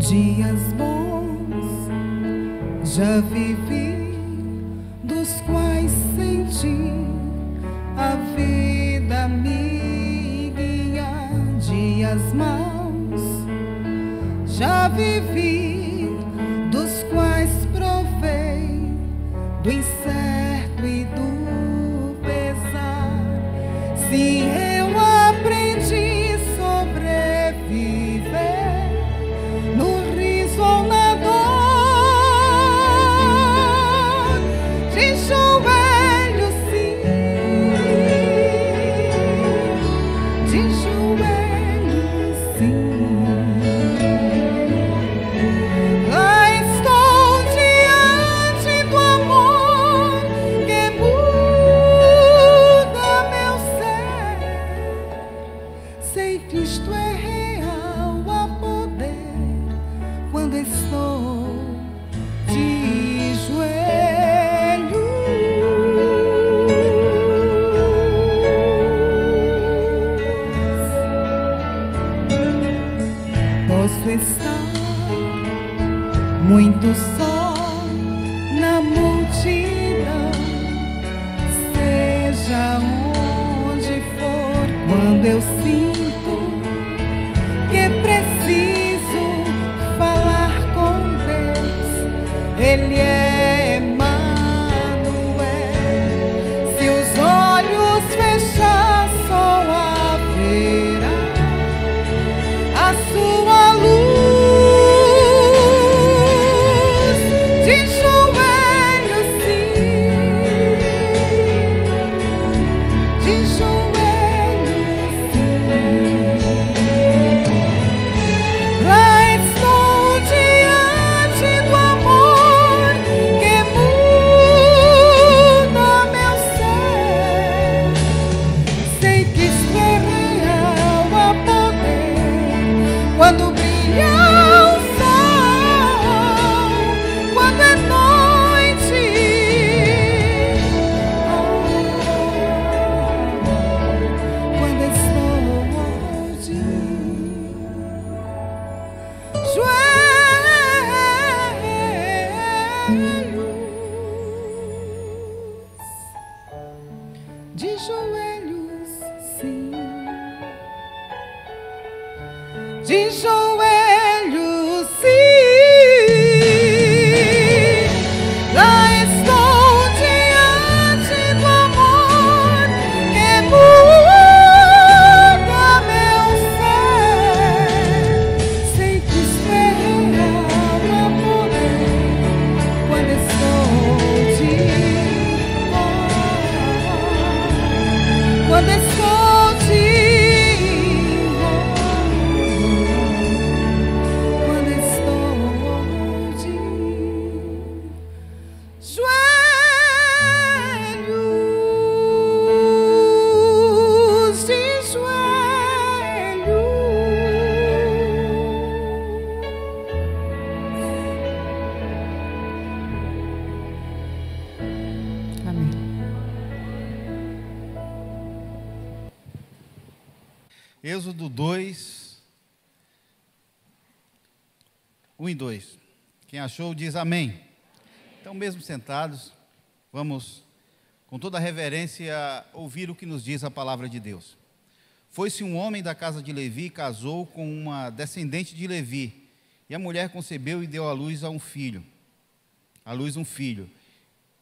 Dias bons já vivi, dos quais senti a vida me guiar. Dias maus já vivi, dos quais provei do incerto e do pesar. Sim, eu aprendi a sobreviver no riso ou na dor, de joelho sim, de joelho sim. Lá estou diante do amor que muda meu ser. Sei que Cristo é real, há poder quando estou de joelhos. Posso estar muito só na multidão, seja onde for, quando eu sinto que preciso falar com Deus, Ele é Emmanuel. Se os olhos fechar, só haverá a sua luz. De joelhos sim, de joelhos sim. Lá estou diante do amor que muda meu ser. Sei que isto é real, há poder quando brilha o sol, quando é noite, quando estou de joelhos, sim, de joelhos sim. Lá estou diante do amor que muda meu ser. Sei que isto é real, há poder quando estou de quando estou de quando estou de joelhos, de joelhos. Amém. Êxodo 2, 1 e 2. Quem achou diz amém. Então, mesmo sentados, vamos com toda a reverência ouvir o que nos diz a palavra de Deus. Foi-se um homem da casa de Levi e casou com uma descendente de Levi, e a mulher concebeu e deu à luz um filho.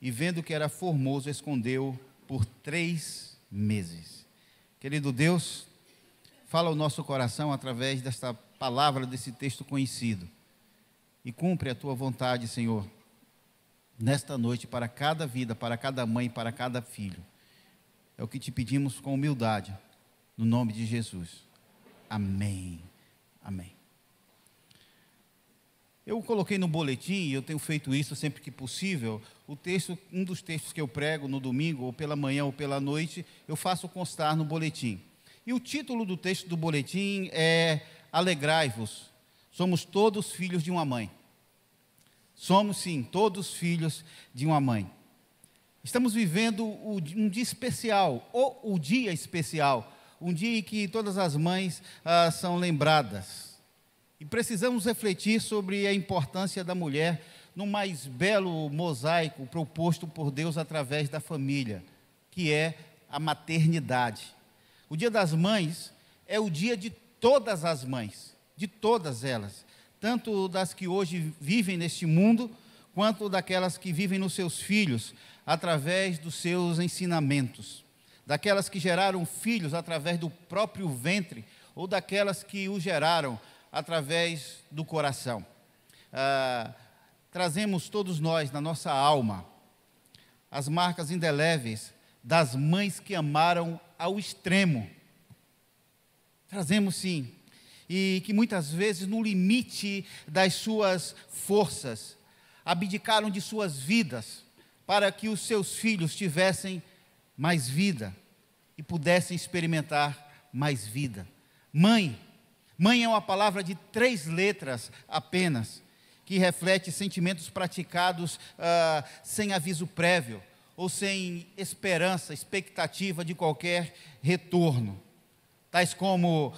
E vendo que era formoso, escondeu por 3 meses. Querido Deus, fala ao nosso coração através desta palavra, desse texto conhecido. E cumpre a tua vontade, Senhor, nesta noite, para cada vida, para cada mãe, para cada filho. É o que te pedimos com humildade, no nome de Jesus. Amém. Amém. Eu coloquei no boletim, e eu tenho feito isso sempre que possível, o texto, um dos textos que eu prego no domingo, ou pela manhã ou pela noite, eu faço constar no boletim. E o título do texto do boletim é Alegrai-vos, somos todos filhos de uma mãe. Somos sim, todos filhos de uma mãe. Estamos vivendo um dia especial, ou o dia especial, um dia em que todas as mães são lembradas. E precisamos refletir sobre a importância da mulher no mais belo mosaico proposto por Deus através da família, que é a maternidade. O Dia das Mães é o dia de todas as mães, de todas elas, tanto das que hoje vivem neste mundo, quanto daquelas que vivem nos seus filhos, através dos seus ensinamentos, daquelas que geraram filhos através do próprio ventre, ou daquelas que o geraram através do coração. Trazemos todos nós, na nossa alma, as marcas indeléveis das mães que amaram ao extremo. Trazemos sim, e que muitas vezes, no limite das suas forças, abdicaram de suas vidas para que os seus filhos tivessem mais vida e pudessem experimentar mais vida. Mãe é uma palavra de 3 letras apenas, que reflete sentimentos praticados sem aviso prévio, ou sem esperança, expectativa de qualquer retorno, tais como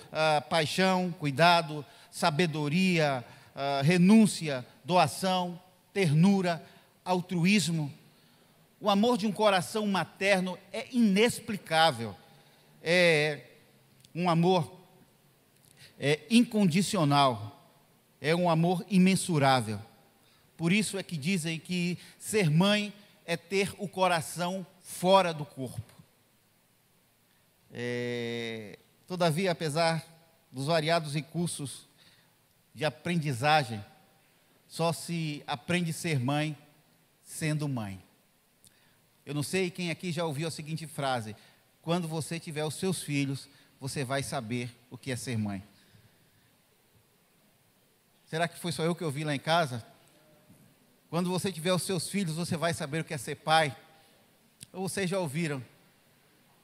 paixão, cuidado, sabedoria, renúncia, doação, ternura, altruísmo. O amor de um coração materno é inexplicável, é um amor incondicional, é um amor imensurável. Por isso é que dizem que ser mãe é ter o coração fora do corpo. Todavia, apesar dos variados recursos de aprendizagem, só se aprende a ser mãe sendo mãe. Eu não sei quem aqui já ouviu a seguinte frase: quando você tiver os seus filhos, você vai saber o que é ser mãe. Será que foi só eu que ouvi lá em casa? Quando você tiver os seus filhos, você vai saber o que é ser pai? Ou vocês já ouviram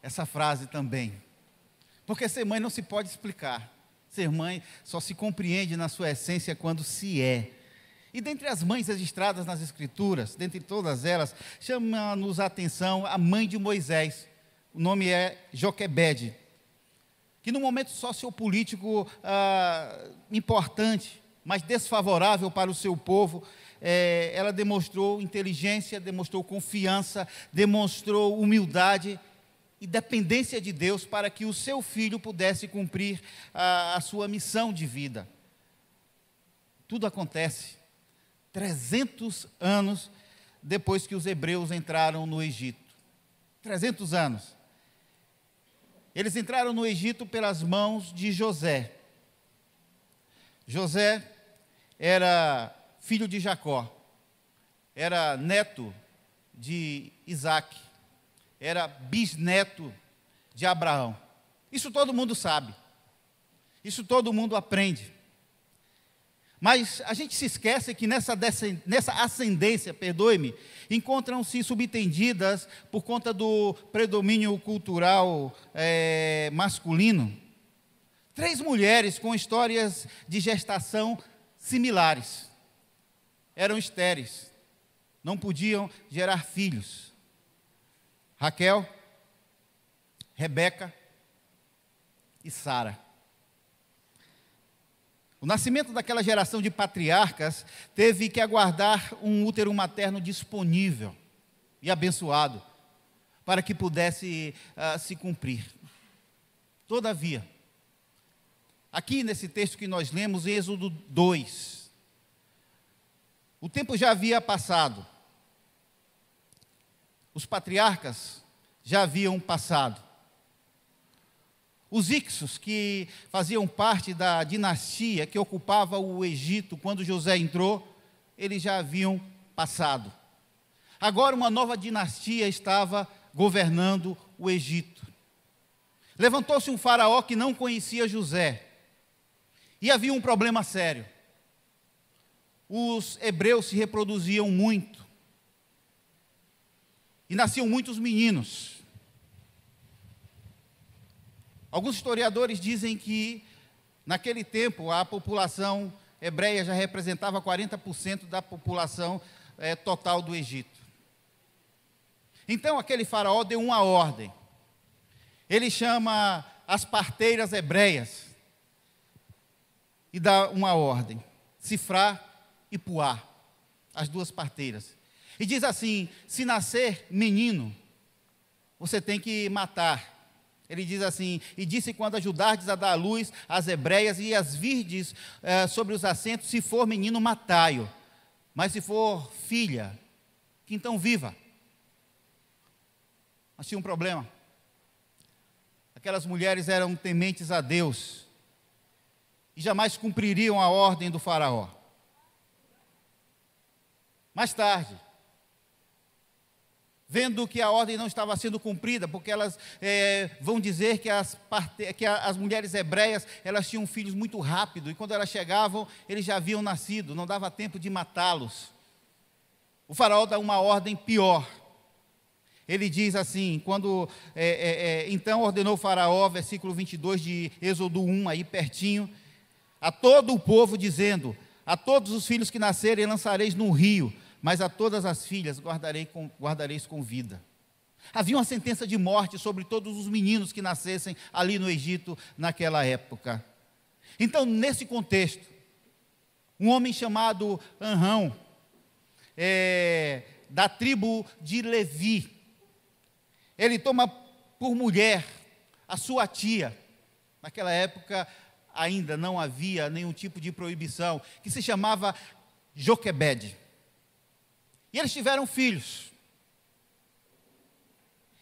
essa frase também? Porque ser mãe não se pode explicar. Ser mãe só se compreende na sua essência quando se é. E dentre as mães registradas nas Escrituras, dentre todas elas, chama-nos a atenção a mãe de Moisés. O nome é Joquebede, que num momento sociopolítico importante, mas desfavorável para o seu povo, ela demonstrou inteligência, demonstrou confiança, demonstrou humildade e dependência de Deus para que o seu filho pudesse cumprir a sua missão de vida. Tudo acontece 300 anos depois que os hebreus entraram no Egito. 300 anos. Eles entraram no Egito pelas mãos de José. José era filho de Jacó, era neto de Isaac, era bisneto de Abraão. Isso todo mundo sabe, isso todo mundo aprende. Mas a gente se esquece que nessa ascendência, perdoe-me, encontram-se subentendidas, por conta do predomínio cultural masculino, 3 mulheres com histórias de gestação similares. Eram estéreis, não podiam gerar filhos. Raquel, Rebeca e Sara. O nascimento daquela geração de patriarcas teve que aguardar um útero materno disponível e abençoado, para que pudesse se cumprir. Todavia, aqui nesse texto que nós lemos, em Êxodo 2, o tempo já havia passado, os patriarcas já haviam passado. Os Ixos, que faziam parte da dinastia que ocupava o Egito quando José entrou, eles já haviam passado. Agora uma nova dinastia estava governando o Egito. Levantou-se um faraó que não conhecia José. E havia um problema sério. Os hebreus se reproduziam muito. E nasciam muitos meninos. Alguns historiadores dizem que, naquele tempo, a população hebreia já representava 40% da população total do Egito. Então, aquele faraó deu uma ordem. Ele chama as parteiras hebreias e dá uma ordem: Sifrá e Puá, as duas parteiras. E diz assim: se nascer menino, você tem que matar. Ele diz assim: e disse: quando ajudardes a dar à luz as hebreias e as virdes sobre os assentos, se for menino, matai-o. Mas se for filha, que então viva. Mas tinha um problema. Aquelas mulheres eram tementes a Deus e jamais cumpririam a ordem do faraó. Mais tarde, vendo que a ordem não estava sendo cumprida, porque elas vão dizer que as mulheres hebreias, elas tinham filhos muito rápido, e quando elas chegavam, eles já haviam nascido, não dava tempo de matá-los. O faraó dá uma ordem pior. Ele diz assim, então ordenou o faraó, versículo 22 de Êxodo 1, aí pertinho, a todo o povo, dizendo: a todos os filhos que nascerem lançareis no rio, mas a todas as filhas guardareis com vida. Havia uma sentença de morte sobre todos os meninos que nascessem ali no Egito naquela época. Então, nesse contexto, um homem chamado Anrão, da tribo de Levi, ele toma por mulher a sua tia. Naquela época ainda não havia nenhum tipo de proibição, que se chamava Joquebede. E eles tiveram filhos.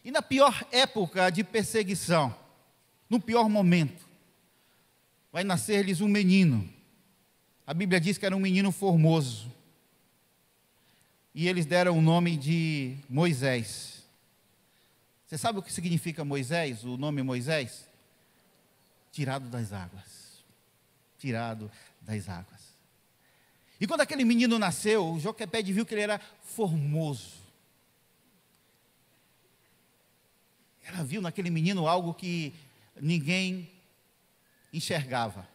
E na pior época de perseguição, no pior momento, vai nascer-lhes um menino. A Bíblia diz que era um menino formoso. E eles deram o nome de Moisés. Você sabe o que significa Moisés, o nome Moisés? Tirado das águas. Tirado das águas. E quando aquele menino nasceu, o Joquebede viu que ele era formoso. Ela viu naquele menino algo que ninguém enxergava.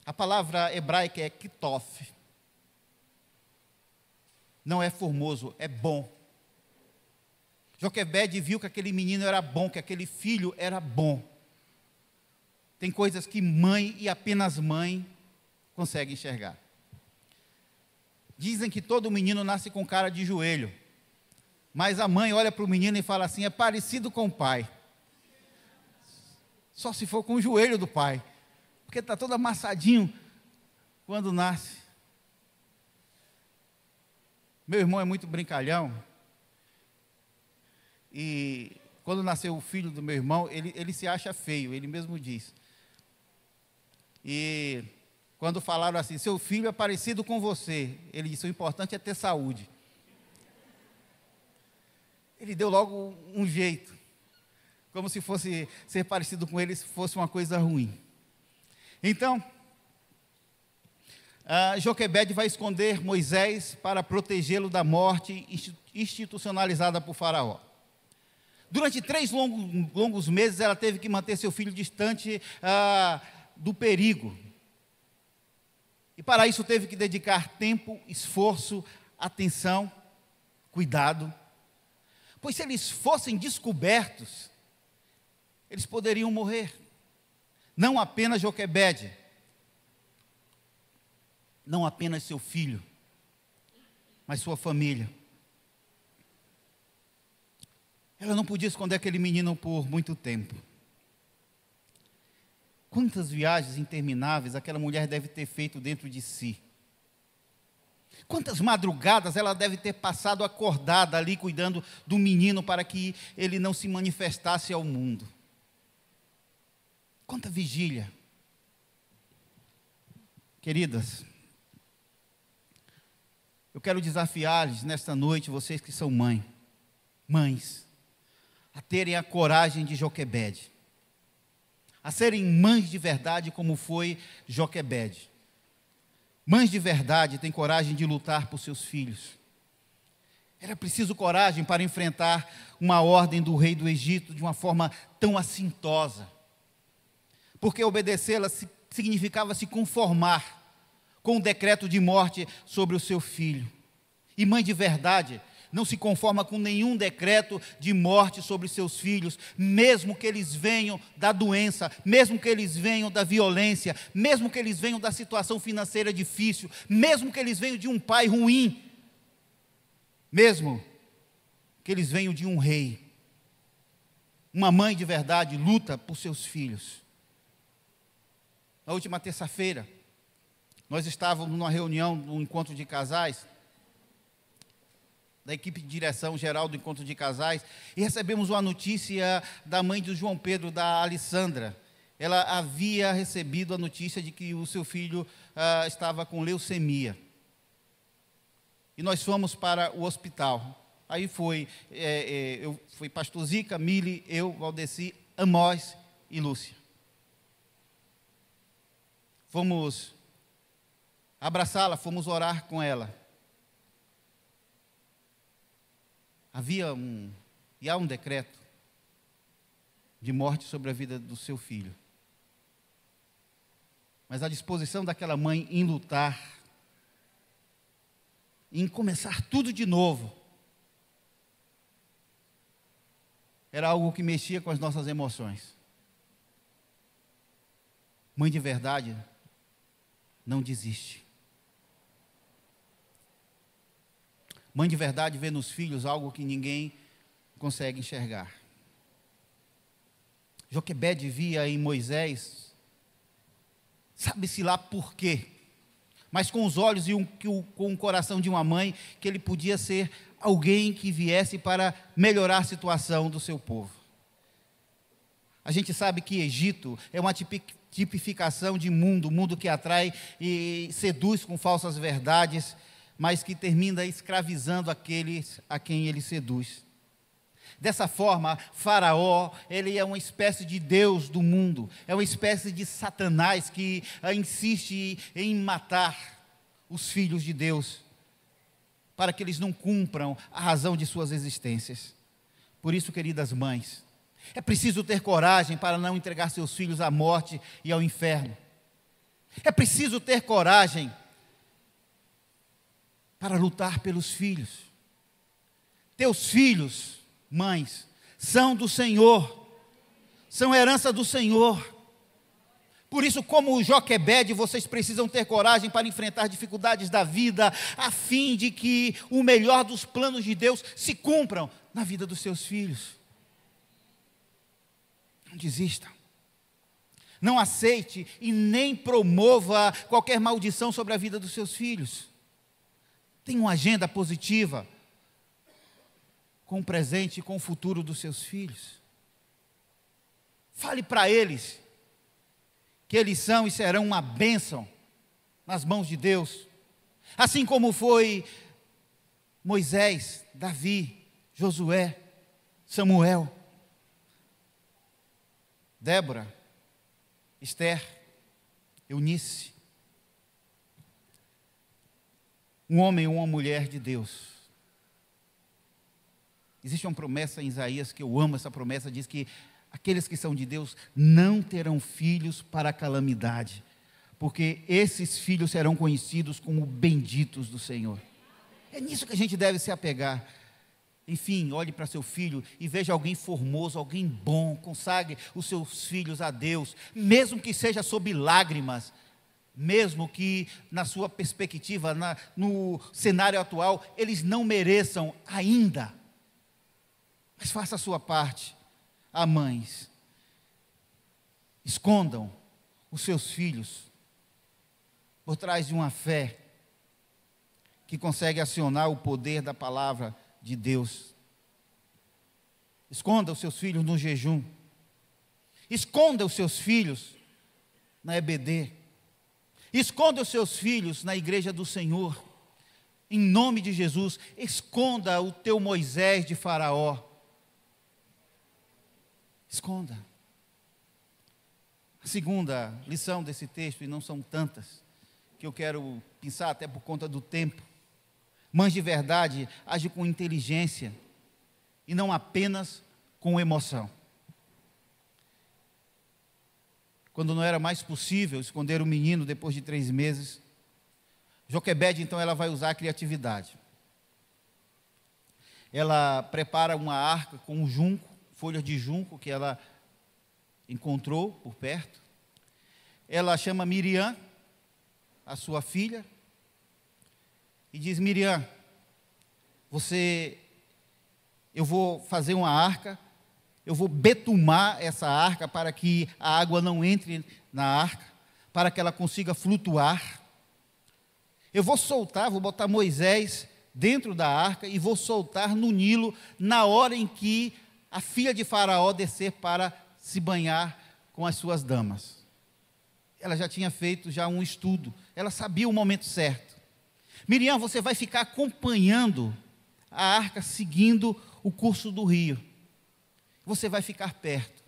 A palavra hebraica é kitof. Não é formoso, é bom. Joquebede viu que aquele menino era bom, que aquele filho era bom. Tem coisas que mãe e apenas mãe consegue enxergar. Dizem que todo menino nasce com cara de joelho, mas a mãe olha para o menino e fala assim: é parecido com o pai. Só se for com o joelho do pai, porque está todo amassadinho quando nasce. Meu irmão é muito brincalhão, e quando nasceu o filho do meu irmão, ele se acha feio, ele mesmo diz. E quando falaram assim: seu filho é parecido com você, ele disse: o importante é ter saúde. Ele deu logo um jeito, como se fosse ser parecido com ele fosse uma coisa ruim. Então, Joquebede vai esconder Moisés para protegê-lo da morte institucionalizada por Faraó. Durante 3 longos meses, ela teve que manter seu filho distante do perigo. E para isso teve que dedicar tempo, esforço, atenção, cuidado. Pois se eles fossem descobertos, eles poderiam morrer. Não apenas Joquebede, não apenas seu filho, mas sua família. Ela não podia esconder aquele menino por muito tempo. Quantas viagens intermináveis aquela mulher deve ter feito dentro de si. Quantas madrugadas ela deve ter passado acordada ali, cuidando do menino para que ele não se manifestasse ao mundo. Quanta vigília. Queridas, eu quero desafiar-lhes nesta noite, vocês que são mães, a terem a coragem de Joquebede, a serem mães de verdade como foi Joquebede. Mães de verdade têm coragem de lutar por seus filhos. Era preciso coragem para enfrentar uma ordem do rei do Egito de uma forma tão assintosa, porque obedecê-la significava se conformar com o decreto de morte sobre o seu filho. E mãe de verdade não se conforma com nenhum decreto de morte sobre seus filhos, mesmo que eles venham da doença, mesmo que eles venham da violência, mesmo que eles venham da situação financeira difícil, mesmo que eles venham de um pai ruim, mesmo que eles venham de um rei. Uma mãe de verdade luta por seus filhos. Na última terça-feira, nós estávamos numa reunião, num encontro de casais, da equipe de direção geral do encontro de casais, e recebemos uma notícia da mãe do João Pedro, da Alessandra. Ela havia recebido a notícia de que o seu filho estava com leucemia. E nós fomos para o hospital. Aí foi pastor Zica, Mili, eu, Valdeci, Amós e Lúcia. Fomos abraçá-la, fomos orar com ela. E há um decreto de morte sobre a vida do seu filho. Mas a disposição daquela mãe em lutar, em começar tudo de novo, era algo que mexia com as nossas emoções. Mãe de verdade não desiste. Mãe de verdade vê nos filhos algo que ninguém consegue enxergar. Joquebede via em Moisés, sabe-se lá por quê, mas com os olhos e com o coração de uma mãe, que ele podia ser alguém que viesse para melhorar a situação do seu povo. A gente sabe que Egito é uma tipificação de mundo que atrai e seduz com falsas verdades, mas que termina escravizando aqueles a quem ele seduz. Dessa forma, Faraó, ele é uma espécie de Deus do mundo, é uma espécie de Satanás que insiste em matar os filhos de Deus, para que eles não cumpram a razão de suas existências. Por isso, queridas mães, é preciso ter coragem para não entregar seus filhos à morte e ao inferno. É preciso ter coragem para lutar pelos filhos. Teus filhos, mães, são do Senhor, são herança do Senhor. Por isso, como Joquebede, vocês precisam ter coragem para enfrentar dificuldades da vida, a fim de que o melhor dos planos de Deus se cumpram na vida dos seus filhos. Não desistam. Não aceite e nem promova qualquer maldição sobre a vida dos seus filhos. Tenha uma agenda positiva com o presente e com o futuro dos seus filhos. Fale para eles que eles são e serão uma bênção nas mãos de Deus, assim como foi Moisés, Davi, Josué, Samuel, Débora, Esther, Eunice. Um homem e uma mulher de Deus. Existe uma promessa em Isaías que eu amo, essa promessa diz que aqueles que são de Deus não terão filhos para a calamidade, porque esses filhos serão conhecidos como benditos do Senhor. É nisso que a gente deve se apegar. Enfim, olhe para seu filho e veja alguém formoso, alguém bom, consagre os seus filhos a Deus, mesmo que seja sob lágrimas, mesmo que na sua perspectiva, no cenário atual, eles não mereçam ainda. Mas faça a sua parte. Mães, escondam os seus filhos por trás de uma fé que consegue acionar o poder da palavra de Deus. Esconda os seus filhos no jejum. Esconda os seus filhos na EBD. Esconda os seus filhos na igreja do Senhor. Em nome de Jesus, esconda o teu Moisés de Faraó. Esconda. A segunda lição desse texto, e não são tantas, que eu quero pensar até por conta do tempo. Mães de verdade agem com inteligência e não apenas com emoção. Quando não era mais possível esconder o menino depois de 3 meses, Joquebede, então, ela vai usar a criatividade. ela prepara uma arca com junco, folhas de junco que ela encontrou por perto. Ela chama Miriam, a sua filha, e diz: Miriam, eu vou fazer uma arca, eu vou betumar essa arca para que a água não entre na arca, para que ela consiga flutuar. Eu vou botar Moisés dentro da arca e vou soltar no Nilo na hora em que a filha de Faraó descer para se banhar com as suas damas. Ela já tinha feito um estudo, ela sabia o momento certo. Miriam, você vai ficar acompanhando a arca seguindo o curso do rio. Você vai ficar perto.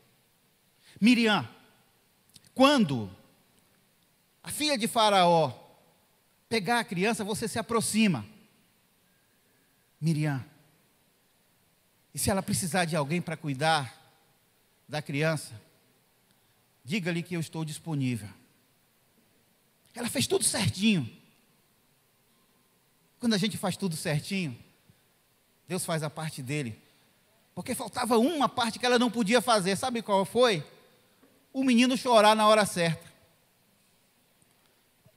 Miriam, quando a filha de Faraó pegar a criança, você se aproxima. Miriam, e se ela precisar de alguém para cuidar da criança, diga-lhe que eu estou disponível. Ela fez tudo certinho. Quando a gente faz tudo certinho, Deus faz a parte dele. Porque faltava uma parte que ela não podia fazer. Sabe qual foi? O menino chorar na hora certa.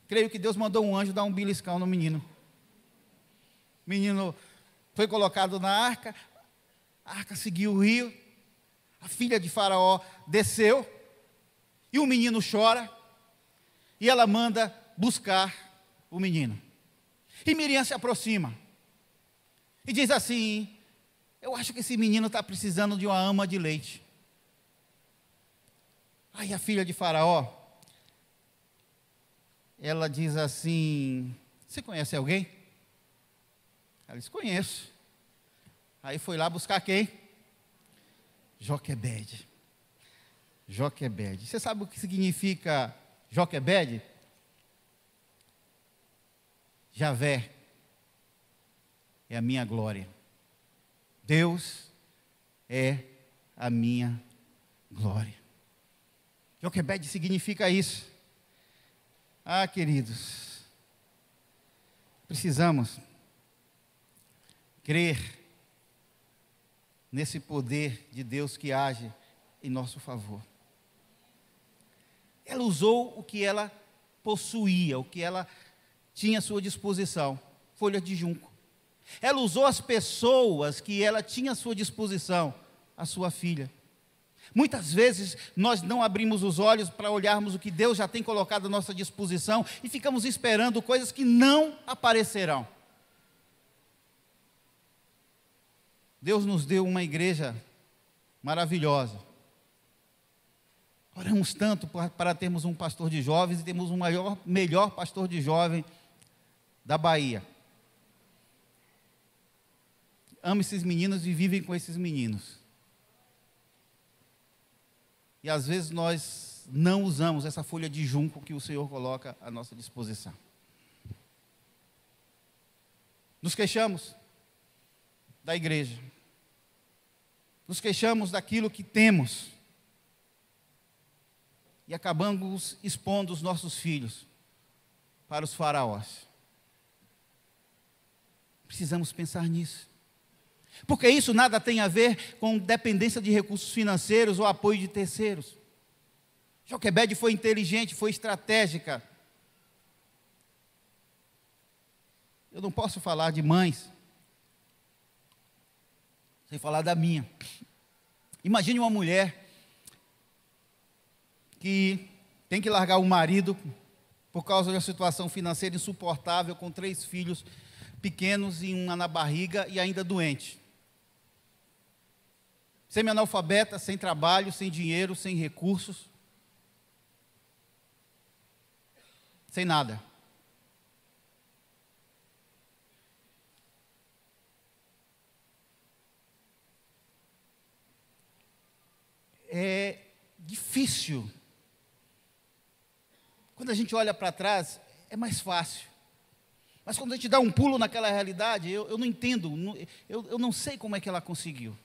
Creio que Deus mandou um anjo dar um beliscão no menino. O menino foi colocado na arca, a arca seguiu o rio, a filha de Faraó desceu, e o menino chora, e ela manda buscar o menino. E Miriam se aproxima, e diz assim: eu acho que esse menino está precisando de uma ama de leite. Aí a filha de Faraó, ela diz assim: você conhece alguém? Ela diz: conheço. Aí foi lá buscar quem? Joquebede. Joquebede. Você sabe o que significa Joquebede? Javé é a minha glória. Deus é a minha glória. Joquebede significa isso. Ah, queridos, precisamos crer nesse poder de Deus que age em nosso favor. Ela usou o que ela possuía, o que ela tinha à sua disposição, folhas de junco. Ela usou as pessoas que ela tinha à sua disposição, a sua filha. Muitas vezes nós não abrimos os olhos para olharmos o que Deus já tem colocado à nossa disposição e ficamos esperando coisas que não aparecerão. Deus nos deu uma igreja maravilhosa. Oramos tanto para termos um pastor de jovens e temos o melhor pastor de jovem da Bahia. Amo esses meninos e vivem com esses meninos. E às vezes nós não usamos essa folha de junco que o Senhor coloca à nossa disposição. Nos queixamos da igreja. Nos queixamos daquilo que temos. E acabamos expondo os nossos filhos para os faraós. Precisamos pensar nisso. Porque isso nada tem a ver com dependência de recursos financeiros ou apoio de terceiros. Joquebede foi inteligente, foi estratégica. Eu não posso falar de mães sem falar da minha. Imagine uma mulher que tem que largar o marido por causa de uma situação financeira insuportável, com 3 filhos pequenos e uma na barriga e ainda doente. Semi-analfabeta, sem trabalho, sem dinheiro, sem recursos, sem nada. É difícil. Quando a gente olha para trás, é mais fácil. Mas quando a gente dá um pulo naquela realidade, eu não entendo, eu não sei como é que ela conseguiu.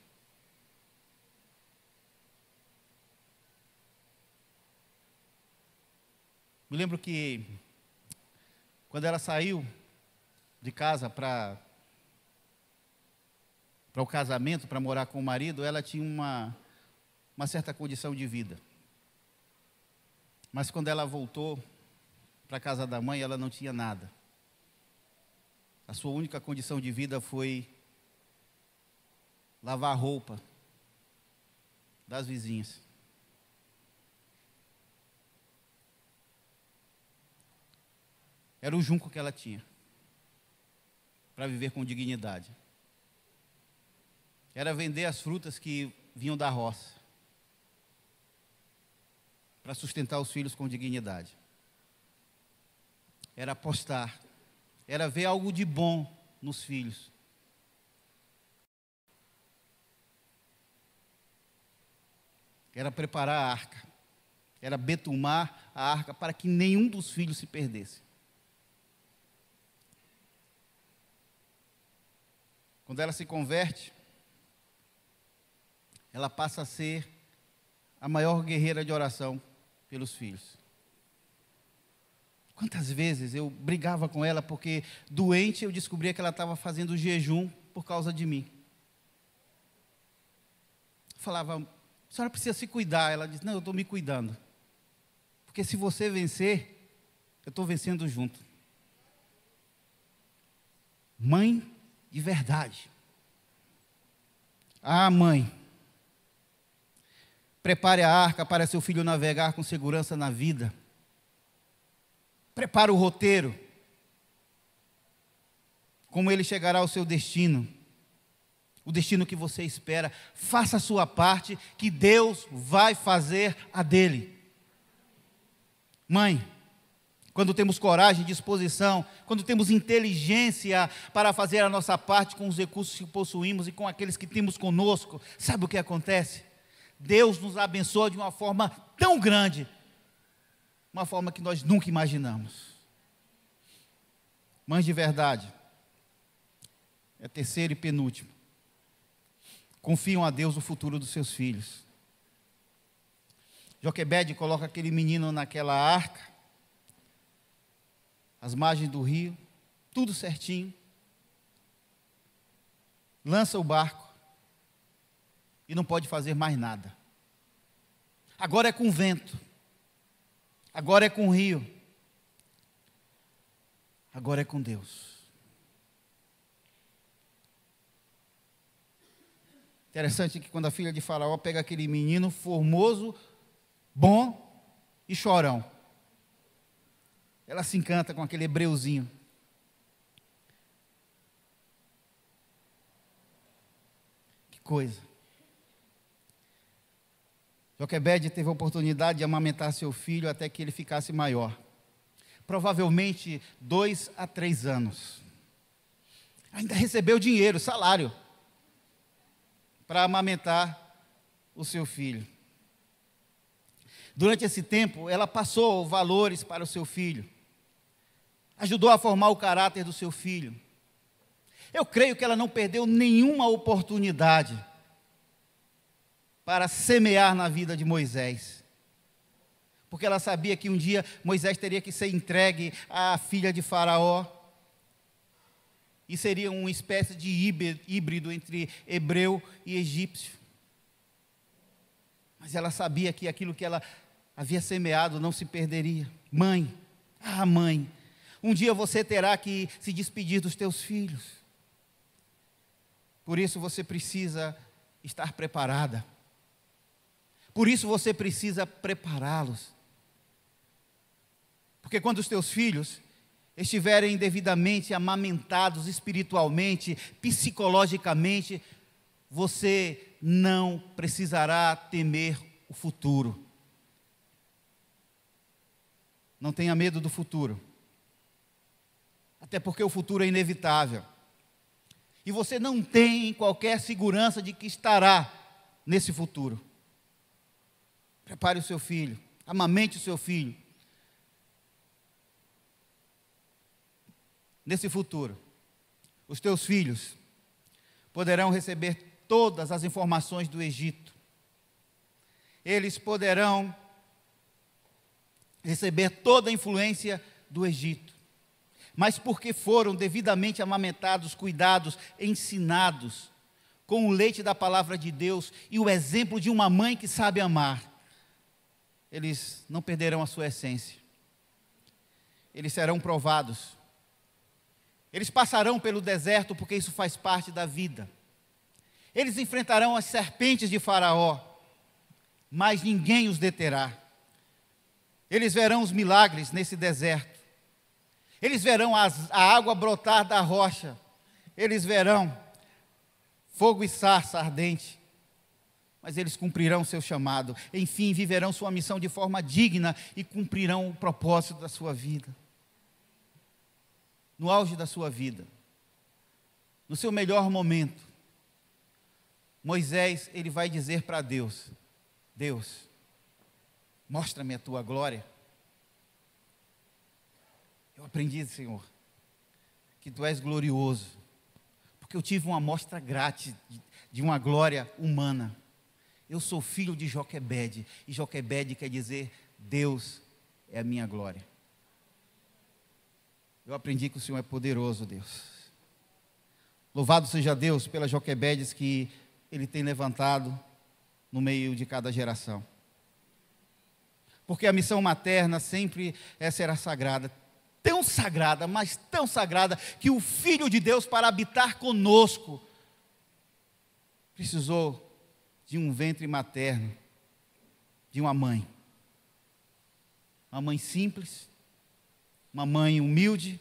Me lembro que, quando ela saiu de casa para para o casamento, para morar com o marido, ela tinha uma certa condição de vida. Mas quando ela voltou para a casa da mãe, ela não tinha nada. A sua única condição de vida foi lavar a roupa das vizinhas. Era o junco que ela tinha para viver com dignidade. Era vender as frutas que vinham da roça para sustentar os filhos com dignidade. Era apostar, era ver algo de bom nos filhos. Era preparar a arca, era betumar a arca para que nenhum dos filhos se perdesse. Quando ela se converte, ela passa a ser a maior guerreira de oração pelos filhos. Quantas vezes eu brigava com ela porque doente eu descobria que ela estava fazendo jejum por causa de mim. Eu falava, a senhora precisa se cuidar. Ela disse, não, eu estou me cuidando. Porque se você vencer, eu estou vencendo junto. Mãe de verdade. Ah, mãe, prepare a arca para seu filho navegar com segurança na vida. Prepare o roteiro, como ele chegará ao seu destino, o destino que você espera. Faça a sua parte, que Deus vai fazer a dele. Mãe, quando temos coragem, disposição, quando temos inteligência para fazer a nossa parte com os recursos que possuímos e com aqueles que temos conosco, sabe o que acontece? Deus nos abençoa de uma forma tão grande, uma forma que nós nunca imaginamos. Mães de verdade, é terceiro e penúltimo, confiam a Deus o futuro dos seus filhos. Joquebede coloca aquele menino naquela arca, às margens do rio, tudo certinho, lança o barco e não pode fazer mais nada. Agora é com vento, agora é com o rio, agora é com Deus. Interessante que quando a filha de Faraó pega aquele menino formoso, bom e chorão, ela se encanta com aquele hebreuzinho. Que coisa. Joquebede teve a oportunidade de amamentar seu filho até que ele ficasse maior. Provavelmente 2 a 3 anos. Ainda recebeu dinheiro, salário, para amamentar o seu filho. Durante esse tempo, ela passou valores para o seu filho. Ajudou a formar o caráter do seu filho. Eu creio que ela não perdeu nenhuma oportunidade para semear na vida de Moisés. Porque ela sabia que um dia Moisés teria que ser entregue à filha de Faraó. E seria uma espécie de híbrido entre hebreu e egípcio. Mas ela sabia que aquilo que ela havia semeado não se perderia. Mãe, mãe, um dia você terá que se despedir dos teus filhos. Por isso você precisa estar preparada. Por isso você precisa prepará-los. Porque quando os teus filhos estiverem devidamente amamentados espiritualmente, psicologicamente, você não precisará temer o futuro. Não tenha medo do futuro. Até porque o futuro é inevitável. E você não tem qualquer segurança de que estará nesse futuro. Prepare o seu filho, amamente o seu filho. Nesse futuro, os teus filhos poderão receber todas as informações do Egito. Eles poderão receber toda a influência do Egito. Mas porque foram devidamente amamentados, cuidados, ensinados, com o leite da palavra de Deus e o exemplo de uma mãe que sabe amar, eles não perderão a sua essência. Eles serão provados. Eles passarão pelo deserto, porque isso faz parte da vida. Eles enfrentarão as serpentes de Faraó, mas ninguém os deterá. Eles verão os milagres nesse deserto. Eles verão a água brotar da rocha. Eles verão fogo e sarça ardente. Mas eles cumprirão seu chamado. Enfim, viverão sua missão de forma digna e cumprirão o propósito da sua vida. No auge da sua vida, no seu melhor momento, Moisés, ele vai dizer para Deus: Deus, mostra-me a tua glória. Eu aprendi, Senhor, que tu és glorioso, porque eu tive uma amostra grátis de uma glória humana. Eu sou filho de Joquebede, e Joquebede quer dizer Deus é a minha glória. Eu aprendi que o Senhor é poderoso, Deus. Louvado seja Deus pelas Joquebedes que Ele tem levantado no meio de cada geração. Porque a missão materna sempre será sagrada. Tão sagrada, mas tão sagrada, que o Filho de Deus, para habitar conosco, precisou de um ventre materno, de uma mãe. Uma mãe simples, uma mãe humilde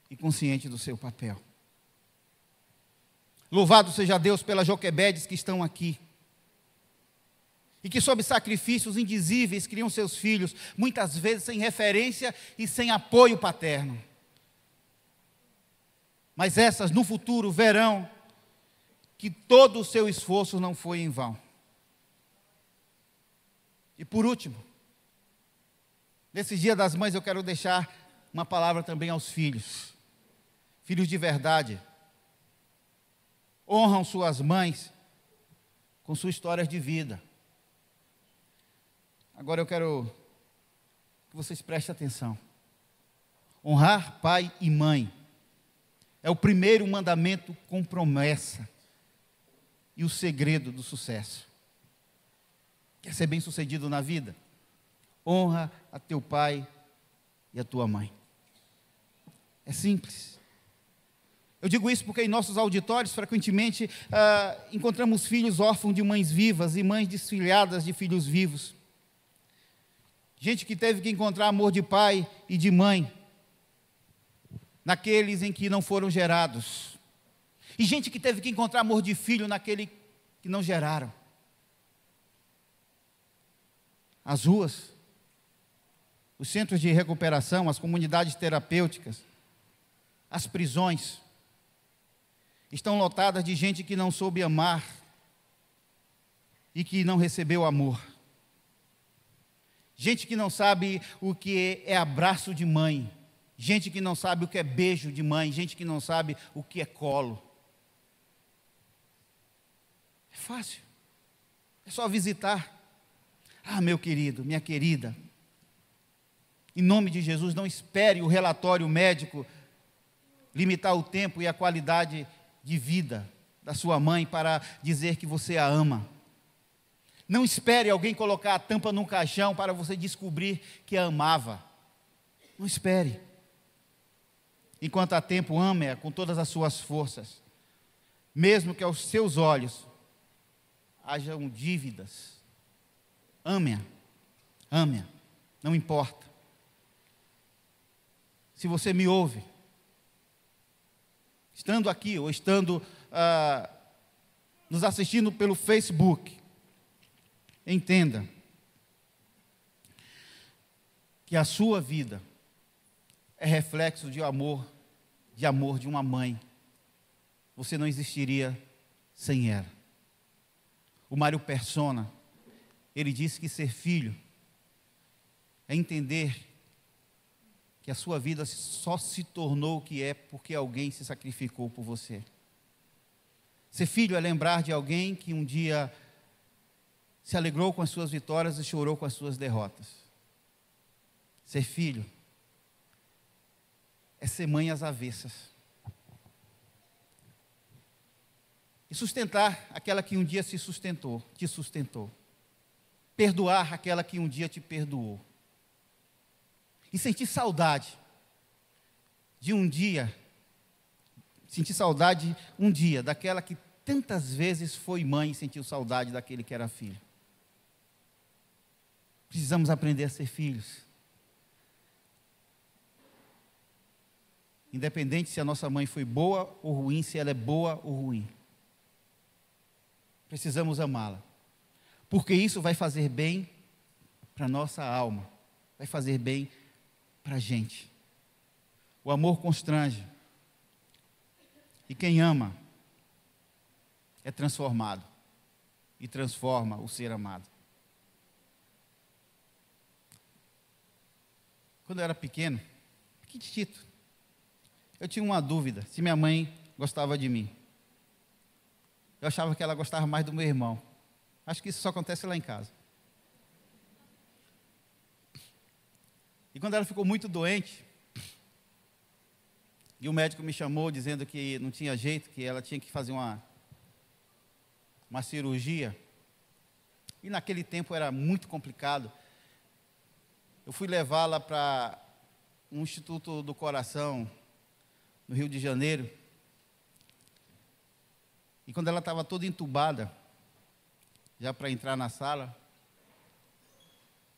e consciente do seu papel. Louvado seja Deus pelas Joquebedes que estão aqui, e que sob sacrifícios indizíveis criam seus filhos, muitas vezes sem referência e sem apoio paterno. Mas essas no futuro verão que todo o seu esforço não foi em vão. E por último, nesse Dia das Mães eu quero deixar uma palavra também aos filhos. Filhos de verdade, honram suas mães com suas histórias de vida. Agora eu quero que vocês prestem atenção. Honrar pai e mãe é o primeiro mandamento com promessa e o segredo do sucesso. Quer ser bem-sucedido na vida? Honra a teu pai e a tua mãe. É simples. Eu digo isso porque em nossos auditórios, frequentemente, encontramos filhos órfãos de mães vivas e mães desfilhadas de filhos vivos. Gente que teve que encontrar amor de pai e de mãe naqueles em que não foram gerados. E gente que teve que encontrar amor de filho naquele que não geraram. As ruas, os centros de recuperação, as comunidades terapêuticas, as prisões, estão lotadas de gente que não soube amar e que não recebeu amor. Gente que não sabe o que é abraço de mãe. Gente que não sabe o que é beijo de mãe. Gente que não sabe o que é colo. É fácil. É só visitar. Ah, meu querido, minha querida. Em nome de Jesus, não espere o relatório médico limitar o tempo e a qualidade de vida da sua mãe para dizer que você a ama. Não espere alguém colocar a tampa num caixão para você descobrir que a amava. Não espere. Enquanto há tempo, ame-a com todas as suas forças. Mesmo que aos seus olhos hajam dívidas. Ame-a. Ame-a. Não importa. Se você me ouve, estando aqui ou estando nos assistindo pelo Facebook, entenda que a sua vida é reflexo de amor de uma mãe. Você não existiria sem ela. O Mário Persona, ele disse que ser filho é entender que a sua vida só se tornou o que é porque alguém se sacrificou por você. Ser filho é lembrar de alguém que um dia se alegrou com as suas vitórias e chorou com as suas derrotas. Ser filho é ser mãe às avessas. E sustentar aquela que um dia te sustentou. Perdoar aquela que um dia te perdoou. E sentir saudade de um dia, daquela que tantas vezes foi mãe e sentiu saudade daquele que era filho. Precisamos aprender a ser filhos. Independente se a nossa mãe foi boa ou ruim, se ela é boa ou ruim. Precisamos amá-la. Porque isso vai fazer bem para a nossa alma. Vai fazer bem para a gente. O amor constrange. E quem ama é transformado. E transforma o ser amado. Quando eu era pequeno, pequitito, eu tinha uma dúvida se minha mãe gostava de mim. Eu achava que ela gostava mais do meu irmão. Acho que isso só acontece lá em casa. E quando ela ficou muito doente, e o médico me chamou dizendo que não tinha jeito, que ela tinha que fazer uma cirurgia, e naquele tempo era muito complicado, eu fui levá-la para um Instituto do Coração, no Rio de Janeiro, e quando ela estava toda entubada, já para entrar na sala,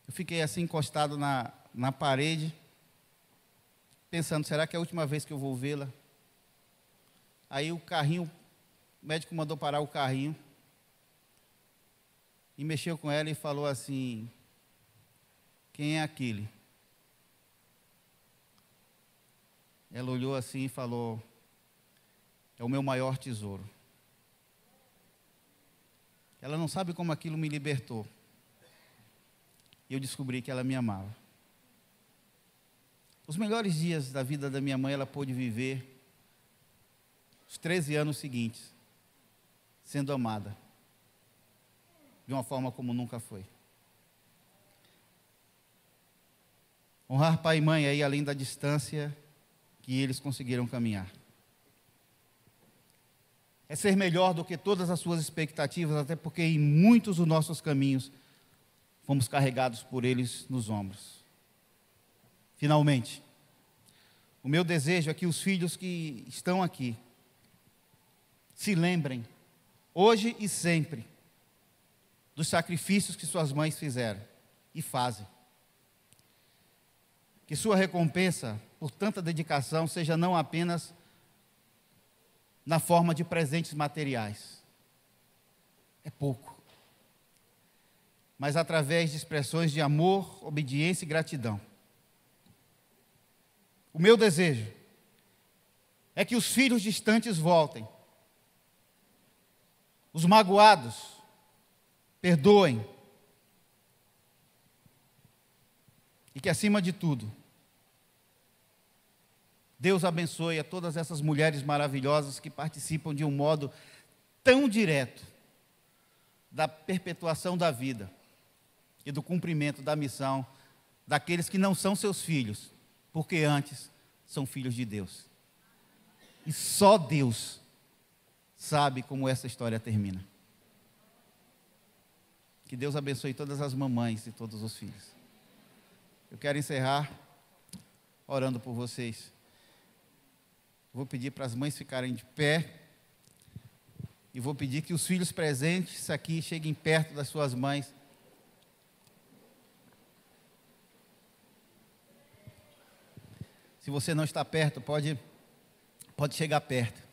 eu fiquei assim encostado na parede, pensando, será que é a última vez que eu vou vê-la? Aí o médico mandou parar o carrinho, e mexeu com ela e falou assim, quem é aquele? Ela olhou assim e falou, é o meu maior tesouro. Ela não sabe como aquilo me libertou. E eu descobri que ela me amava. Os melhores dias da vida da minha mãe, ela pôde viver os 13 anos seguintes, sendo amada, de uma forma como nunca foi. Honrar pai e mãe aí, além da distância que eles conseguiram caminhar. É ser melhor do que todas as suas expectativas, até porque em muitos dos nossos caminhos fomos carregados por eles nos ombros. Finalmente, o meu desejo é que os filhos que estão aqui se lembrem, hoje e sempre, dos sacrifícios que suas mães fizeram e fazem. Que sua recompensa por tanta dedicação seja não apenas na forma de presentes materiais. É pouco. Mas através de expressões de amor, obediência e gratidão. O meu desejo é que os filhos distantes voltem. Os magoados perdoem. E que, acima de tudo, Deus abençoe a todas essas mulheres maravilhosas que participam de um modo tão direto da perpetuação da vida e do cumprimento da missão daqueles que não são seus filhos, porque antes são filhos de Deus. E só Deus sabe como essa história termina. Que Deus abençoe todas as mamães e todos os filhos. Eu quero encerrar orando por vocês. Vou pedir para as mães ficarem de pé. E vou pedir que os filhos presentes aqui cheguem perto das suas mães. Se você não está perto, pode chegar perto.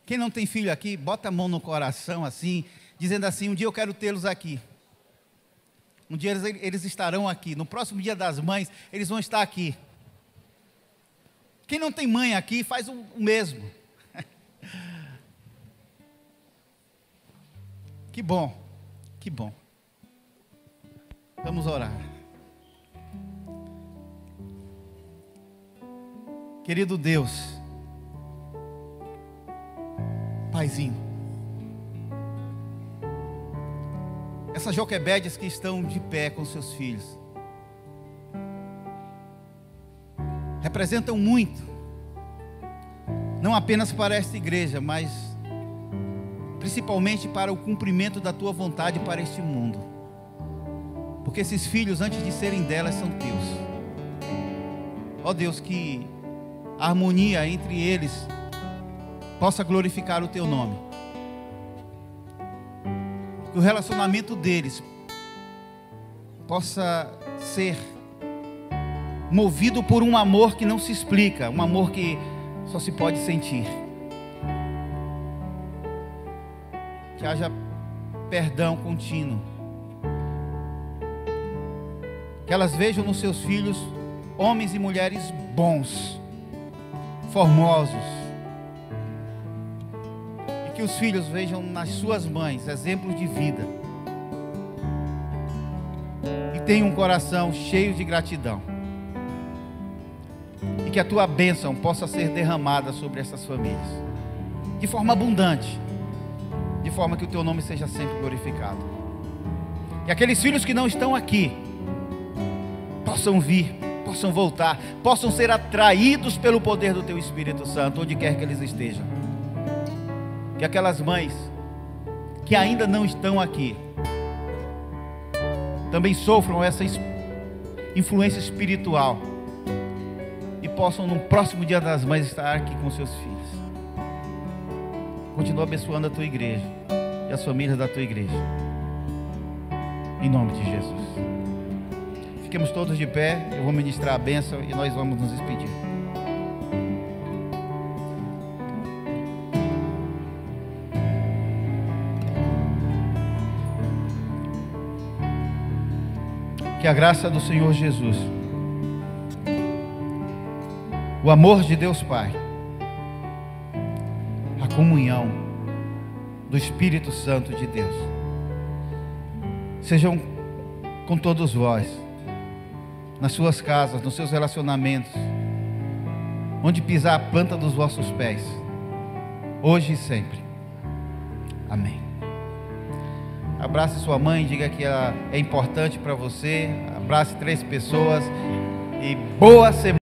Quem não tem filho aqui, bota a mão no coração assim, dizendo assim, um dia eu quero tê-los aqui. Um dia eles estarão aqui. No próximo dia das mães, eles vão estar aqui. Quem não tem mãe aqui, faz o mesmo. Que bom, que bom. Vamos orar. Querido Deus, Paizinho, essas Joquebedes que estão de pé com seus filhos, representam muito, não apenas para esta igreja, mas principalmente para o cumprimento da tua vontade para este mundo. Porque esses filhos, antes de serem delas, são teus. Ó Deus, que a harmonia entre eles possa glorificar o teu nome. Que o relacionamento deles possa ser movido por um amor que não se explica, um amor que só se pode sentir. Que haja perdão contínuo. Que elas vejam nos seus filhos homens e mulheres bons, formosos. E que os filhos vejam nas suas mães exemplos de vida. E tenham um coração cheio de gratidão. E que a tua bênção possa ser derramada sobre essas famílias, de forma abundante, de forma que o teu nome seja sempre glorificado. E aqueles filhos que não estão aqui possam vir, possam voltar, possam ser atraídos pelo poder do teu Espírito Santo, onde quer que eles estejam. Que aquelas mães que ainda não estão aqui também sofram essa influência espiritual e possam no próximo dia das mães estar aqui com seus filhos. Continua abençoando a tua igreja e as famílias da tua igreja, em nome de Jesus. Fiquemos todos de pé, eu vou ministrar a bênção e nós vamos nos despedir. Que a graça do Senhor Jesus, o amor de Deus Pai, a comunhão do Espírito Santo de Deus, sejam com todos vós, nas suas casas, nos seus relacionamentos, onde pisar a planta dos vossos pés, hoje e sempre. Amém. Abrace sua mãe, diga que ela é importante para você. Abrace 3 pessoas e boa semana.